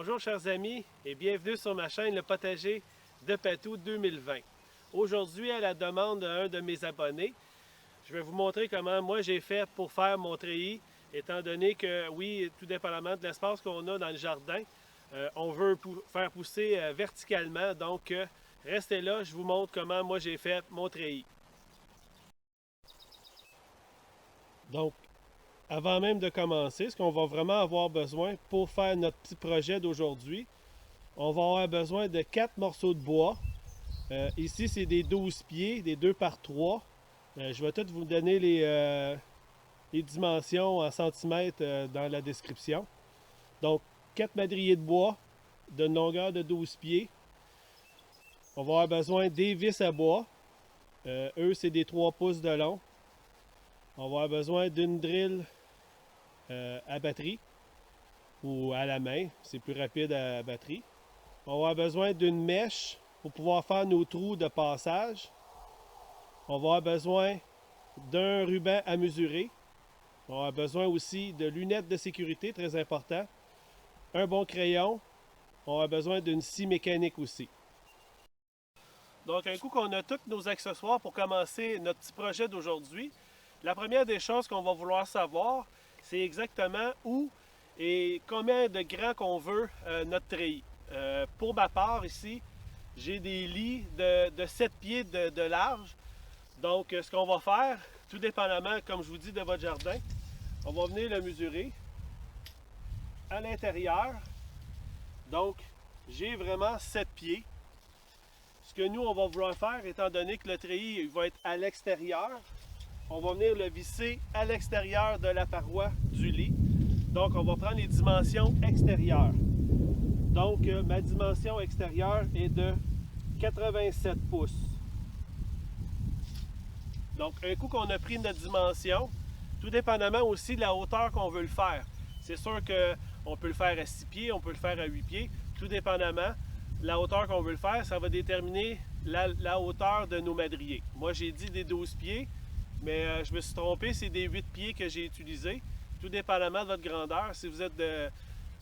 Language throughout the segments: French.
Bonjour chers amis et bienvenue sur ma chaîne Le Potager de Patou 2020. Aujourd'hui, à la demande d'un de mes abonnés, je vais vous montrer comment moi j'ai fait pour faire mon treillis, étant donné que oui, tout dépendamment de l'espace qu'on a dans le jardin, on veut faire pousser verticalement, donc restez là, je vous montre comment moi j'ai fait mon treillis. Donc, avant même de commencer, ce qu'on va vraiment avoir besoin pour faire notre petit projet d'aujourd'hui, on va avoir besoin de 4 morceaux de bois. Ici, c'est des 12 pieds, des 2 par 3. Je vais tout vous donner les dimensions en centimètres dans la description. Donc, 4 madriers de bois d'une longueur de 12 pieds. On va avoir besoin des vis à bois. Eux, c'est des 3 pouces de long. On va avoir besoin d'une drille à batterie ou à la main, c'est plus rapide à batterie. On va avoir besoin d'une mèche pour pouvoir faire nos trous de passage. On va avoir besoin d'un ruban à mesurer. On va avoir besoin aussi de lunettes de sécurité, très important. Un bon crayon. On va avoir besoin d'une scie mécanique aussi. Donc, un coup qu'on a tous nos accessoires pour commencer notre petit projet d'aujourd'hui, la première des choses qu'on va vouloir savoir, c'est exactement où et combien de grand qu'on veut notre treillis. Pour ma part ici, j'ai des lits de 7 pieds de large. Donc ce qu'on va faire, tout dépendamment, comme je vous dis, de votre jardin, on va venir le mesurer à l'intérieur. Donc j'ai vraiment 7 pieds. Ce que nous, on va vouloir faire, étant donné que le treillis va être à l'extérieur, on va venir le visser à l'extérieur de la paroi du lit. Donc, on va prendre les dimensions extérieures. Donc, ma dimension extérieure est de 87 pouces. Donc, un coup qu'on a pris notre dimension, tout dépendamment aussi de la hauteur qu'on veut le faire. C'est sûr qu'on peut le faire à 6 pieds, on peut le faire à 8 pieds, tout dépendamment de la hauteur qu'on veut le faire, ça va déterminer la hauteur de nos madriers. Moi, j'ai dit des 12 pieds. Mais je me suis trompé, c'est des 8 pieds que j'ai utilisés, tout dépendamment de votre grandeur. Si vous êtes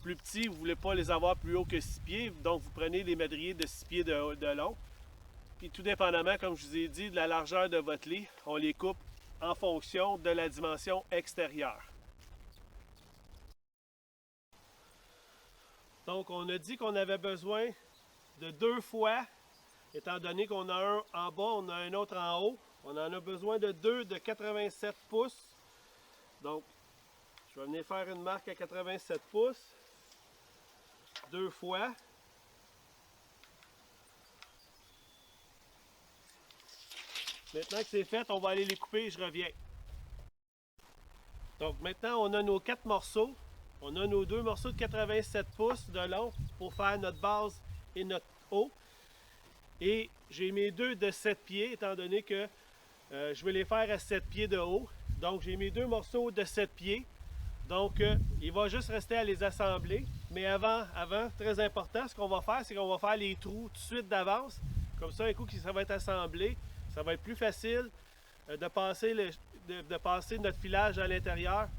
plus petit, vous ne voulez pas les avoir plus haut que 6 pieds, donc vous prenez les madriers de 6 pieds de long. Puis tout dépendamment, comme je vous ai dit, de la largeur de votre lit, on les coupe en fonction de la dimension extérieure. Donc on a dit qu'on avait besoin de 2 fois, étant donné qu'on a un en bas, on a un autre en haut. On en a besoin de 2 de 87 pouces. Donc, je vais venir faire une marque à 87 pouces. 2 fois. Maintenant que c'est fait, on va aller les couper et je reviens. Donc, maintenant, on a nos 4 morceaux. On a nos 2 morceaux de 87 pouces de long pour faire notre base et notre haut. Et j'ai mes 2 de 7 pieds, étant donné que je vais les faire à 7 pieds de haut. Donc, j'ai mes 2 morceaux de 7 pieds. Donc, il va juste rester à les assembler. Mais avant, très important, ce qu'on va faire, c'est qu'on va faire les trous tout de suite d'avance. Comme ça, un coup que ça va être assemblé, ça va être plus facile de passer notre filage à l'intérieur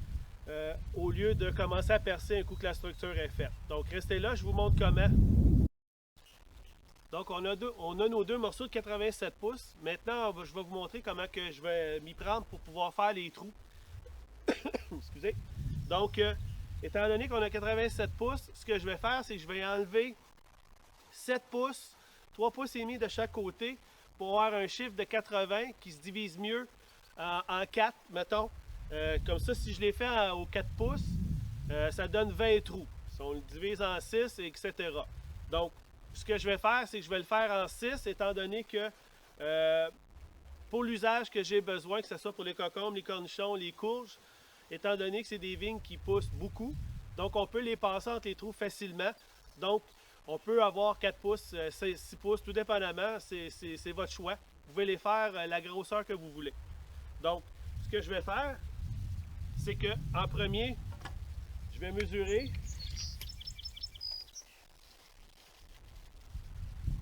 au lieu de commencer à percer un coup que la structure est faite. Donc, restez là, je vous montre comment. Donc, on a nos 2 morceaux de 87 pouces. Maintenant, je vais vous montrer comment que je vais m'y prendre pour pouvoir faire les trous. Excusez. Donc, étant donné qu'on a 87 pouces, ce que je vais faire, c'est que je vais enlever 7 pouces, 3 pouces et demi de chaque côté pour avoir un chiffre de 80 qui se divise mieux en 4, mettons. Comme ça, si je les fais aux 4 pouces, ça donne 20 trous. Si on le divise en 6, etc. Donc, ce que je vais faire, c'est que je vais le faire en 6, étant donné que pour l'usage que j'ai besoin, que ce soit pour les concombres, les cornichons, les courges, étant donné que c'est des vignes qui poussent beaucoup, donc on peut les passer entre les trous facilement. Donc, on peut avoir 4 pouces, 6 pouces, tout dépendamment, c'est votre choix. Vous pouvez les faire la grosseur que vous voulez. Donc, ce que je vais faire, c'est que en premier, je vais mesurer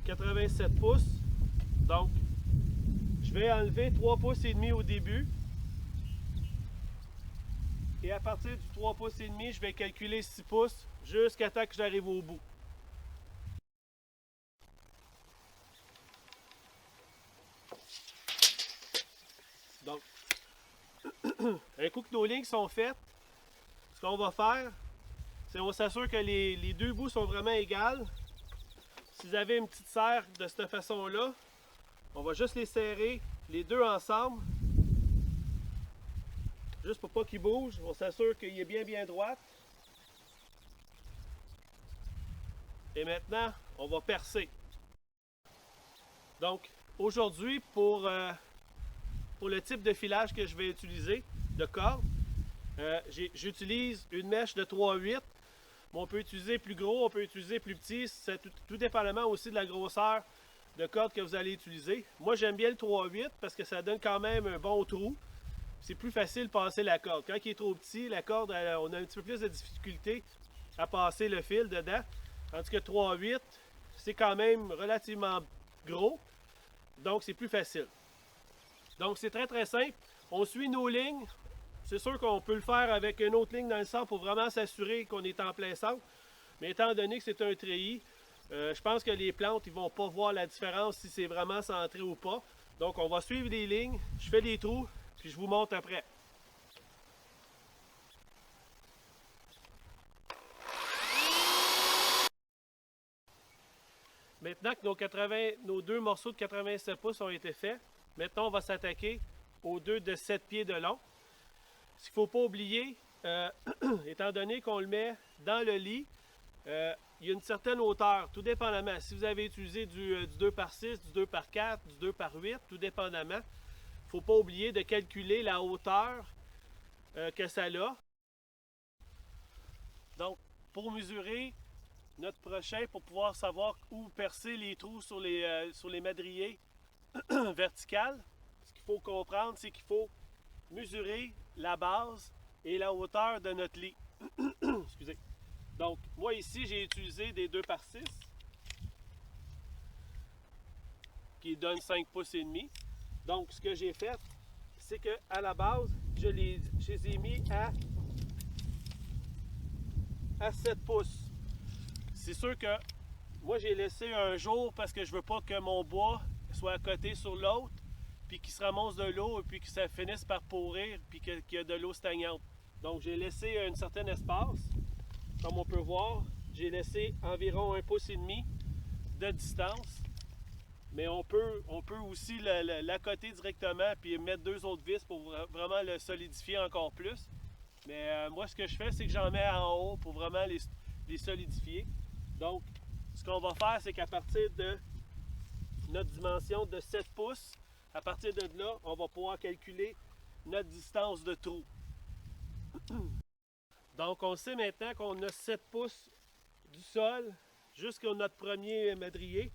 87 pouces. Donc, je vais enlever 3 pouces et demi au début. Et à partir du 3 pouces et demi, je vais calculer 6 pouces jusqu'à temps que j'arrive au bout. Un coup que nos lignes sont faites, ce qu'on va faire, c'est on s'assure que les deux bouts sont vraiment égales. Si vous avez une petite serre de cette façon-là, on va juste les serrer les deux ensemble. Juste pour pas qu'ils bougent, on s'assure qu'il est bien droit. Et maintenant, on va percer. Donc, aujourd'hui, pour le type de filage que je vais utiliser, de corde, j'utilise une mèche de 3/8. On peut utiliser plus gros, on peut utiliser plus petit, c'est tout dépendamment aussi de la grosseur de corde que vous allez utiliser. Moi, j'aime bien le 3/8 parce que ça donne quand même un bon trou. C'est plus facile de passer la corde. Quand il est trop petit, la corde, on a un petit peu plus de difficulté à passer le fil dedans. Tandis que 3/8, c'est quand même relativement gros, donc c'est plus facile. Donc c'est très simple. On suit nos lignes. C'est sûr qu'on peut le faire avec une autre ligne dans le centre pour vraiment s'assurer qu'on est en plein centre. Mais étant donné que c'est un treillis, je pense que les plantes ils vont pas voir la différence si c'est vraiment centré ou pas. Donc on va suivre les lignes, je fais les trous, puis je vous montre après. Maintenant que nos deux morceaux de 87 pouces ont été faits, maintenant on va s'attaquer aux deux de 7 pieds de long. Ce qu'il ne faut pas oublier, étant donné qu'on le met dans le lit, il y a une certaine hauteur, tout dépendamment. Si vous avez utilisé du 2x6, du 2x4, du 2x8, tout dépendamment, il ne faut pas oublier de calculer la hauteur que ça a. Donc, pour mesurer notre prochain, pour pouvoir savoir où percer les trous sur les madriers verticales, ce qu'il faut comprendre, c'est qu'il faut mesurer la base et la hauteur de notre lit. Excusez. Donc, moi ici, j'ai utilisé des 2x6 qui donnent 5 pouces et demi. Donc, ce que j'ai fait, c'est qu'à la base, je les ai mis à 7 pouces. C'est sûr que moi, j'ai laissé un jour parce que je veux pas que mon bois soit à côté sur l'autre, puis qu'il se ramasse de l'eau, et puis que ça finisse par pourrir, puis qu'il y a de l'eau stagnante. Donc, j'ai laissé un certain espace. Comme on peut voir, j'ai laissé environ 1 pouce et demi de distance. Mais on peut aussi l'accoter directement puis mettre 2 autres vis pour vraiment le solidifier encore plus. Mais moi, ce que je fais, c'est que j'en mets en haut pour vraiment les solidifier. Donc, ce qu'on va faire, c'est qu'à partir de notre dimension de 7 pouces, à partir de là, on va pouvoir calculer notre distance de trou. Donc, on sait maintenant qu'on a 7 pouces du sol jusqu'à notre premier madrier.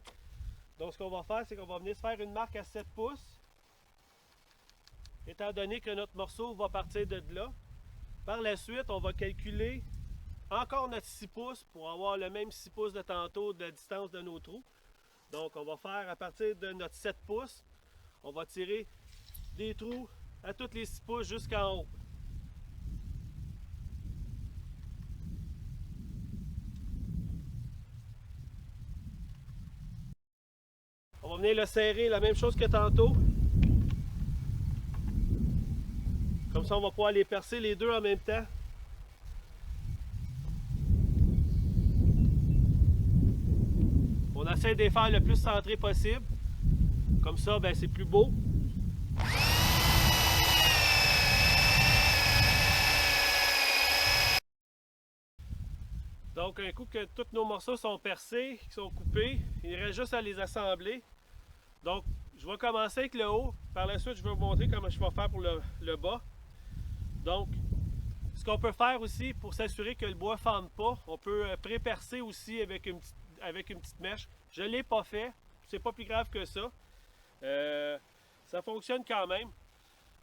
Donc, ce qu'on va faire, c'est qu'on va venir se faire une marque à 7 pouces, étant donné que notre morceau va partir de là. Par la suite, on va calculer encore notre 6 pouces pour avoir le même 6 pouces de tantôt de la distance de nos trous. Donc, on va faire à partir de notre 7 pouces, on va tirer des trous à tous les 6 pouces jusqu'en haut. On va venir le serrer, la même chose que tantôt. Comme ça, on va pouvoir les percer les deux en même temps. On essaie de les faire le plus centré possible. Comme ça, ben, c'est plus beau. Donc, un coup que tous nos morceaux sont percés, qui sont coupés, il reste juste à les assembler. Donc, je vais commencer avec le haut. Par la suite, je vais vous montrer comment je vais faire pour le bas. Donc, ce qu'on peut faire aussi pour s'assurer que le bois ne fende pas, on peut pré-percer aussi avec une petite mèche. Je ne l'ai pas fait, c'est pas plus grave que ça. Ça fonctionne quand même.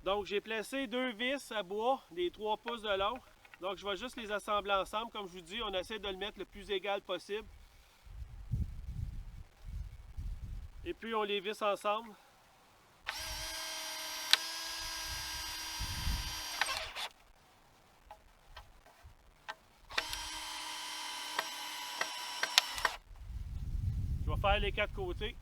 Donc, j'ai placé 2 vis à bois, des 3 pouces de long. Donc, je vais juste les assembler ensemble. Comme je vous dis, on essaie de le mettre le plus égal possible. Et puis, on les visse ensemble. Je vais faire les 4 côtés.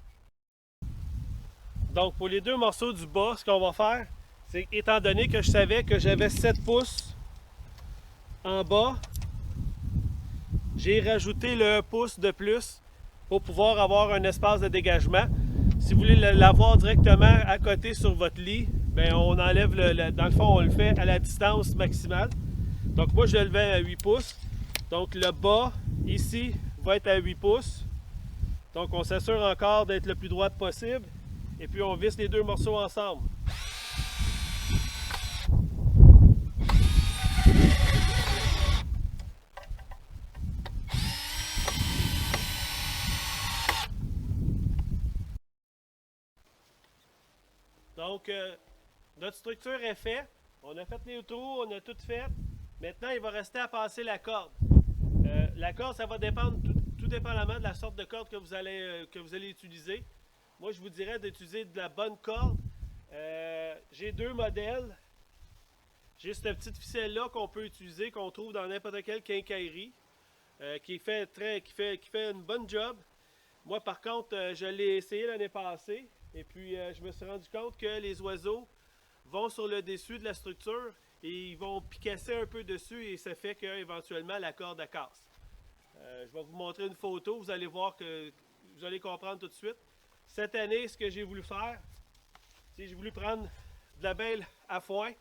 Donc, pour les 2 morceaux du bas, ce qu'on va faire, c'est étant donné que je savais que j'avais 7 pouces en bas, j'ai rajouté le 1 pouce de plus pour pouvoir avoir un espace de dégagement. Si vous voulez l'avoir directement à côté sur votre lit, bien on enlève dans le fond, on le fait à la distance maximale. Donc moi je le levais à 8 pouces. Donc le bas ici va être à 8 pouces. Donc on s'assure encore d'être le plus droit possible. Et puis on visse les deux morceaux ensemble. Donc notre structure est faite. On a fait les trous, on a tout fait. Maintenant il va rester à passer la corde. La corde, ça va dépendre tout dépendamment de la sorte de corde que vous allez utiliser. Moi, je vous dirais d'utiliser de la bonne corde. J'ai deux modèles. J'ai cette petite ficelle-là qu'on peut utiliser, qu'on trouve dans n'importe quelle quincaillerie, qui fait une bonne job. Moi, par contre, je l'ai essayé l'année passée, et puis je me suis rendu compte que les oiseaux vont sur le dessus de la structure et ils vont picasser un peu dessus, et ça fait qu'éventuellement la corde elle casse. Je vais vous montrer une photo, vous allez voir que vous allez comprendre tout de suite. Cette année, ce que j'ai voulu faire, c'est que j'ai voulu prendre de la bêle à foin,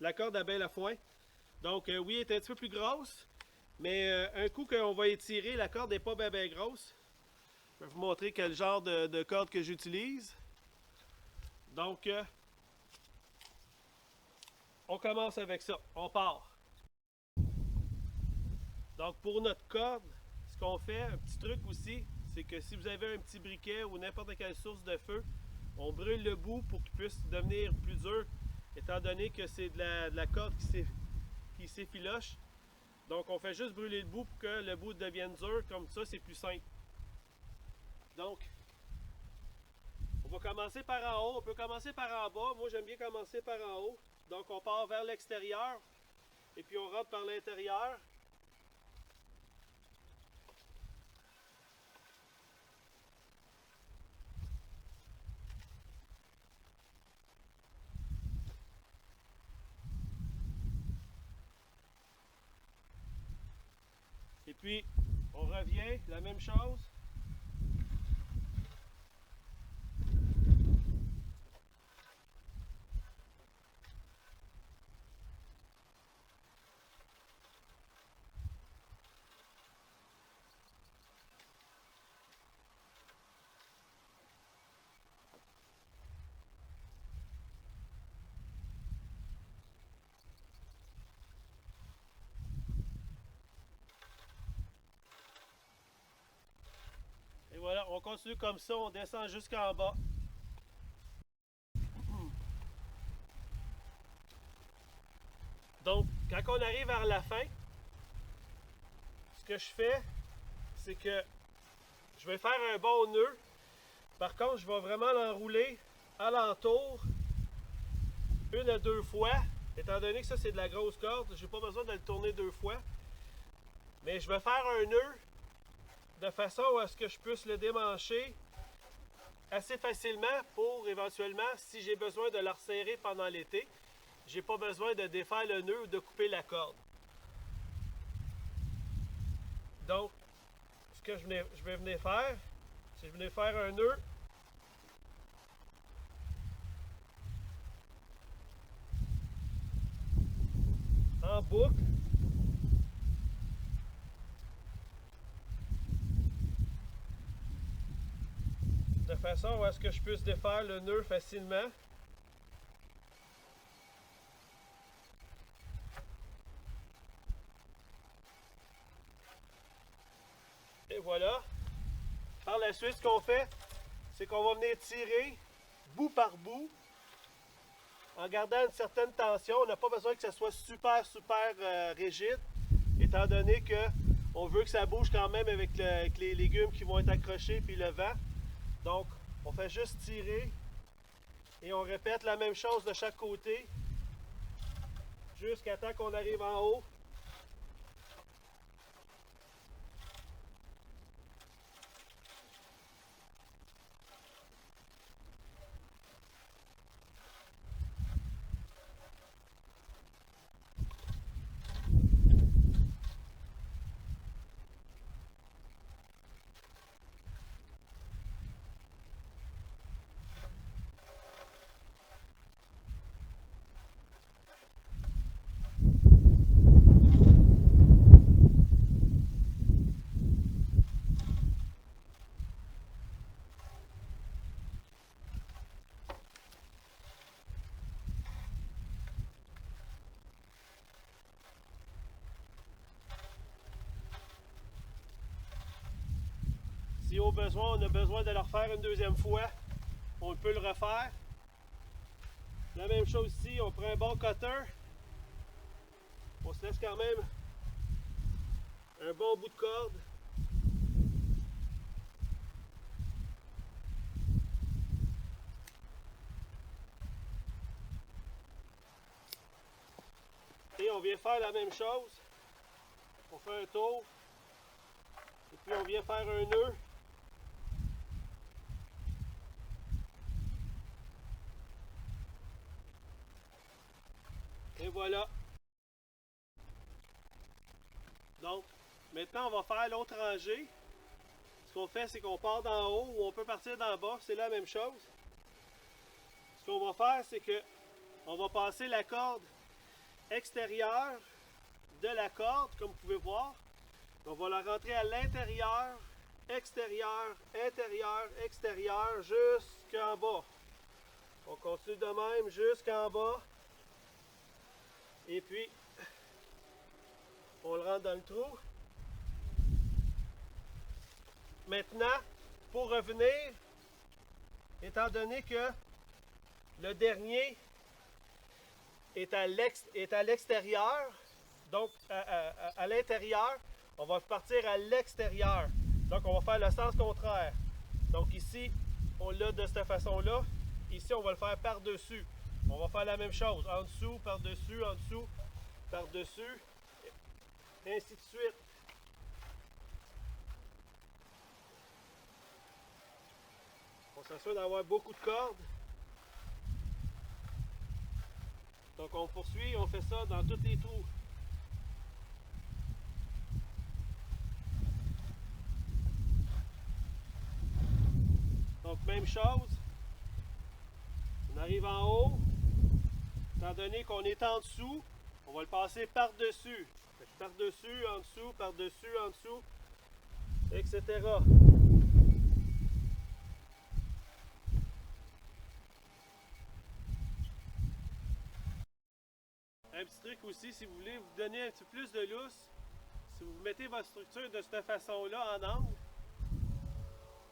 la corde à bêle à foin. Donc oui, elle est un petit peu plus grosse, mais un coup qu'on va étirer, la corde n'est pas bien grosse. Je vais vous montrer quel genre de corde que j'utilise. Donc, on commence avec ça, on part. Donc pour notre corde, ce qu'on fait, un petit truc aussi, c'est que si vous avez un petit briquet ou n'importe quelle source de feu, on brûle le bout pour qu'il puisse devenir plus dur, étant donné que c'est de la corde qui s'effiloche. Donc on fait juste brûler le bout pour que le bout devienne dur, comme ça c'est plus simple. Donc, on va commencer par en haut, on peut commencer par en bas, moi j'aime bien commencer par en haut. Donc on part vers l'extérieur, et puis on rentre par l'intérieur. Et puis, on revient, la même chose. Et voilà, on continue comme ça, on descend jusqu'en bas. Donc, quand on arrive vers la fin, ce que je fais, c'est que je vais faire un bon nœud. Par contre, je vais vraiment l'enrouler alentour une à deux fois. Étant donné que ça, c'est de la grosse corde, j'ai pas besoin de le tourner deux fois. Mais je vais faire un nœud de façon à ce que je puisse le démancher assez facilement pour éventuellement, si j'ai besoin de le resserrer pendant l'été, j'ai pas besoin de défaire le nœud ou de couper la corde. Donc, ce que je vais venir faire, c'est que je vais venir faire un nœud en boucle. De façon à ce que je puisse défaire le nœud facilement. Et voilà. Par la suite, ce qu'on fait, c'est qu'on va venir tirer bout par bout en gardant une certaine tension. On n'a pas besoin que ça soit super rigide, étant donné que on veut que ça bouge quand même avec les légumes qui vont être accrochés puis le vent. Donc, on fait juste tirer et on répète la même chose de chaque côté jusqu'à temps qu'on arrive en haut. au besoin, on a besoin de le refaire une deuxième fois, on peut le refaire. La même chose ici, on prend un bon cutter. On se laisse quand même un bon bout de corde. Et on vient faire la même chose. On fait un tour. Et puis on vient faire un nœud. Et voilà. Donc, maintenant on va faire l'autre rangée. Ce qu'on fait, c'est qu'on part d'en haut ou on peut partir d'en bas. C'est la même chose. Ce qu'on va faire, c'est que on va passer la corde extérieure de la corde, comme vous pouvez voir. On va la rentrer à l'intérieur, extérieur, intérieur, extérieur, jusqu'en bas. On continue de même jusqu'en bas. Et puis, on le rentre dans le trou. Maintenant, pour revenir, étant donné que le dernier est à l'extérieur, donc à l'intérieur, on va partir à l'extérieur. Donc on va faire le sens contraire. Donc ici, on l'a de cette façon-là. Ici, on va le faire par-dessus. On va faire la même chose. En dessous, par-dessus, en dessous, par-dessus. Et ainsi de suite. On s'assure d'avoir beaucoup de cordes. Donc on poursuit, on fait ça dans tous les trous. Donc même chose. On arrive en haut. Étant donné qu'on est en dessous, on va le passer par-dessus. Par-dessus, en dessous, par-dessus, en dessous, etc. Un petit truc aussi, si vous voulez vous donner un petit peu plus de lousse, si vous mettez votre structure de cette façon-là en angle,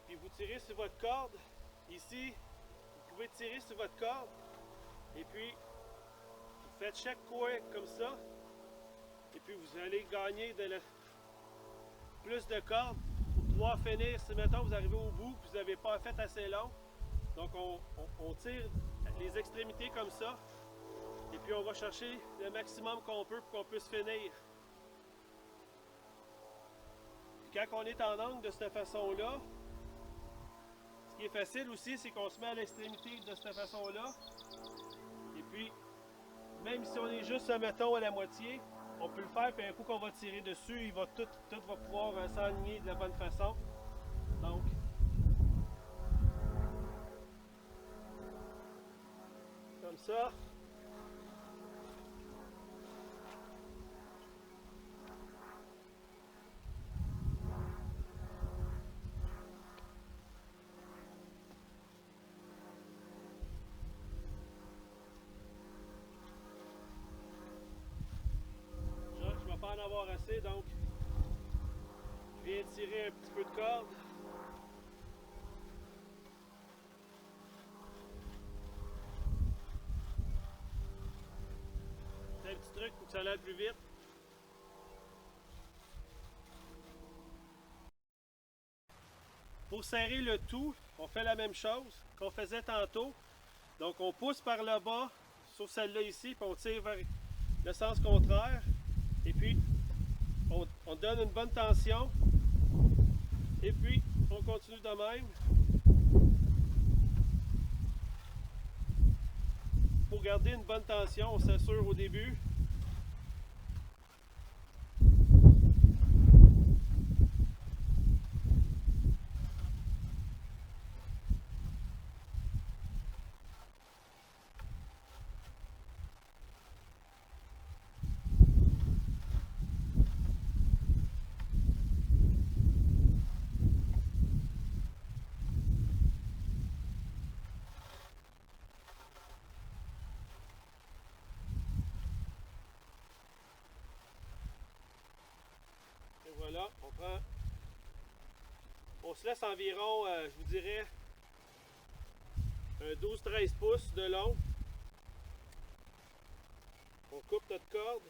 puis vous tirez sur votre corde, ici, vous pouvez tirer sur votre corde, et puis vous faites chaque coin comme ça, et puis vous allez gagner plus de cordes pour pouvoir finir. Si maintenant vous arrivez au bout, vous n'avez pas fait assez long, donc on tire les extrémités comme ça, et puis on va chercher le maximum qu'on peut pour qu'on puisse finir. Puis quand on est en angle de cette façon-là, ce qui est facile aussi, c'est qu'on se met à l'extrémité de cette façon-là. Et puis, même si on est juste, mettons, à la moitié, on peut le faire, puis un coup qu'on va tirer dessus, tout va pouvoir s'aligner de la bonne façon. Donc, comme ça. Je ne vais pas en avoir assez, donc je viens tirer un petit peu de corde. C'est un petit truc pour que ça aille plus vite. Pour serrer le tout, on fait la même chose qu'on faisait tantôt. Donc on pousse par le bas sur celle-là ici, puis on tire vers le sens contraire. Et puis on donne une bonne tension. Et puis on continue de même. Pour garder une bonne tension, on s'assure au début. Et voilà, on se laisse environ, je vous dirais, un 12-13 pouces de long. On coupe notre corde.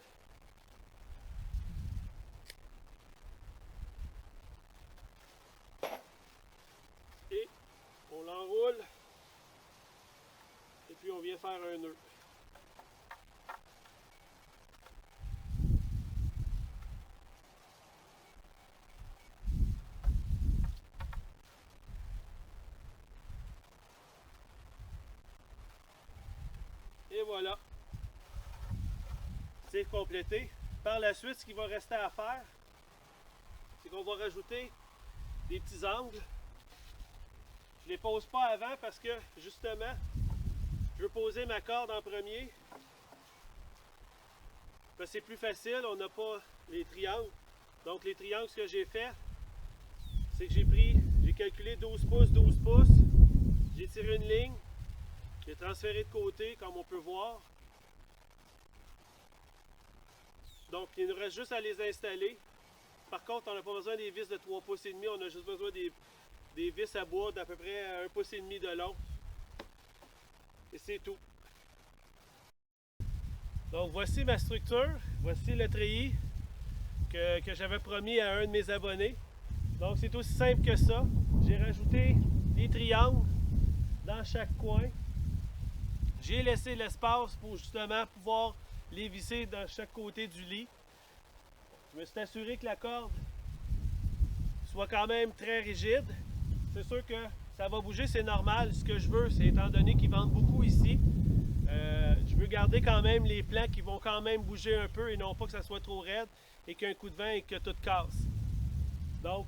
Et on l'enroule. Et puis on vient faire un nœud. Et voilà. C'est complété. Par la suite, ce qu'il va rester à faire, c'est qu'on va rajouter des petits angles. Je ne les pose pas avant parce que, justement, je veux poser ma corde en premier. C'est plus facile, on n'a pas les triangles. Donc les triangles, ce que j'ai fait, c'est que j'ai calculé 12 pouces, 12 pouces. J'ai tiré une ligne. J'ai transféré de côté, comme on peut voir. Donc, il nous reste juste à les installer. Par contre, on n'a pas besoin des vis de 3 pouces et demi, on a juste besoin des vis à bois d'à peu près 1 pouce et demi de long. Et c'est tout. Donc, voici ma structure. Voici le treillis que j'avais promis à un de mes abonnés. Donc, c'est aussi simple que ça. J'ai rajouté des triangles dans chaque coin. J'ai laissé l'espace pour justement pouvoir les visser dans chaque côté du lit. Je me suis assuré que la corde soit quand même très rigide. C'est sûr que ça va bouger, c'est normal. Ce que je veux, c'est étant donné qu'ils vendent beaucoup ici, je veux garder quand même les plans qui vont quand même bouger un peu et non pas que ça soit trop raide et qu'un coup de vent et que tout casse. Donc,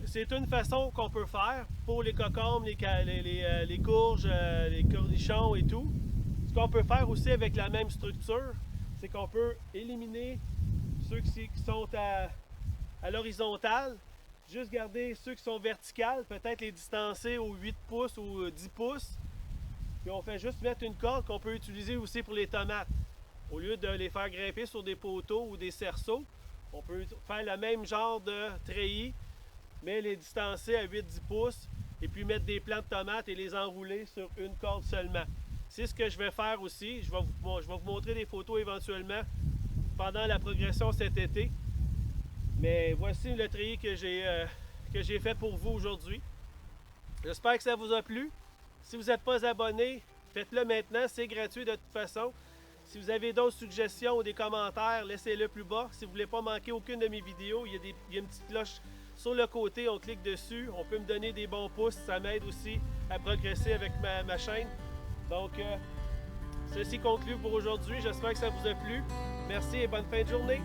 c'est une façon qu'on peut faire pour les cocombes, les courges, les cornichons et tout. Ce qu'on peut faire aussi avec la même structure, c'est qu'on peut éliminer ceux qui sont à l'horizontale, juste garder ceux qui sont verticales, peut-être les distancer aux 8 pouces ou 10 pouces. Puis on fait juste mettre une corde qu'on peut utiliser aussi pour les tomates. Au lieu de les faire grimper sur des poteaux ou des cerceaux, on peut faire le même genre de treillis, mais les distancer à 8-10 pouces et puis mettre des plants de tomates et les enrouler sur une corde seulement. C'est ce que je vais faire aussi. Je vais vous montrer des photos éventuellement pendant la progression cet été. Mais voici le treillis que j'ai fait pour vous aujourd'hui. J'espère que ça vous a plu. Si vous n'êtes pas abonné, faites-le maintenant. C'est gratuit de toute façon. Si vous avez d'autres suggestions ou des commentaires, laissez-le plus bas. Si vous ne voulez pas manquer aucune de mes vidéos, il y a une petite cloche sur le côté. On clique dessus. On peut me donner des bons pouces. Ça m'aide aussi à progresser avec ma chaîne. Donc, ceci conclut pour aujourd'hui. J'espère que ça vous a plu. Merci et bonne fin de journée.